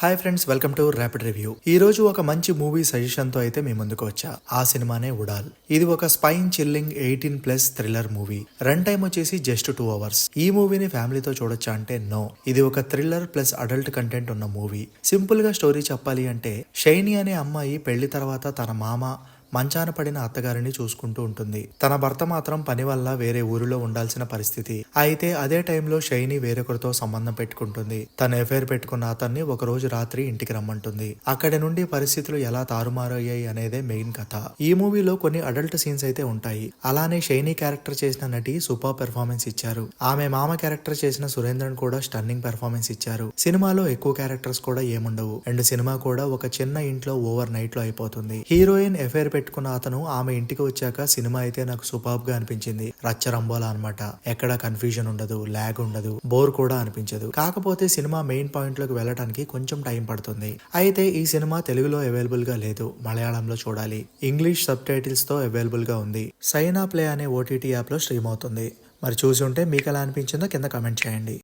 Hi friends, welcome to rapid review. ఈ రోజు ఒక మంచి మూవీ సజెషన్ తో అయితే మీ ముందుకు వచ్చా. ఆ సినిమానే ఉడాల్. ఇది ఒక spine chilling 18+ thriller movie. Run time వచ్చేసి జస్ట్ 2 hours. ఈ మూవీని ఫ్యామిలీతో చూడొచ్చా అంటే నో. ఇది ఒక థ్రిల్లర్ ప్లస్ అడల్ట్ కంటెంట్ ఉన్న మూవీ. సింపుల్ గా స్టోరీ చెప్పాలి అంటే, షైనీ అనే అమ్మాయి పెళ్లి తర్వాత తన మామ మంచాన పడిన అత్తగారిని చూసుకుంటూ ఉంటుంది. తన భర్త మాత్రం పని వల్ల వేరే ఊరిలో ఉండాల్సిన పరిస్థితి. అయితే అదే టైంలో షైనీ వేరొకరితో సంబంధం పెట్టుకుంటుంది. తన ఎఫైర్ పెట్టుకున్న అతన్ని ఒక రోజు రాత్రి ఇంటికి రమ్మంటుంది. అక్కడి నుండి పరిస్థితులు ఎలా తారుమారు అయ్యాయి అనేదే మెయిన్ కథ. ఈ మూవీలో కొన్ని అడల్ట్ సీన్స్ అయితే ఉంటాయి. అలానే షైనీ క్యారెక్టర్ చేసిన నటి సూపర్ పెర్ఫార్మెన్స్ ఇచ్చారు. ఆమె మామ క్యారెక్టర్ చేసిన సురేంద్రన్ కూడా స్టన్నింగ్ పెర్ఫార్మెన్స్ ఇచ్చారు. సినిమాలో ఎక్కువ క్యారెక్టర్స్ కూడా ఏముండవు. అండ్ సినిమా కూడా ఒక చిన్న ఇంట్లో ఓవర్ నైట్ లో అయిపోతుంది. హీరోయిన్ ఎఫైర్ పెట్టుకున్న అతను ఆమె ఇంటికి వచ్చాక సినిమా అయితే నాకు సూపర్బ్ గా అనిపించింది. రచ్చరంబోలా అనమాట. ఎక్కడ కన్ఫ్యూజన్ ఉండదు, లాగ్ ఉండదు, బోర్ కూడా అనిపించదు. కాకపోతే సినిమా మెయిన్ పాయింట్ లోకి వెళ్ళడానికి కొంచెం టైం పడుతుంది. అయితే ఈ సినిమా తెలుగులో అవైలబుల్ గా లేదు, మలయాళంలో చూడాలి. ఇంగ్లీష్ సబ్ టైటిల్స్ తో అవైలబుల్ గా ఉంది. సైనా ప్లే అనే OTT యాప్ లో స్ట్రీమ్ అవుతుంది. మరి చూసి ఉంటే మీకు ఎలా అనిపించిందో కింద కమెంట్ చేయండి.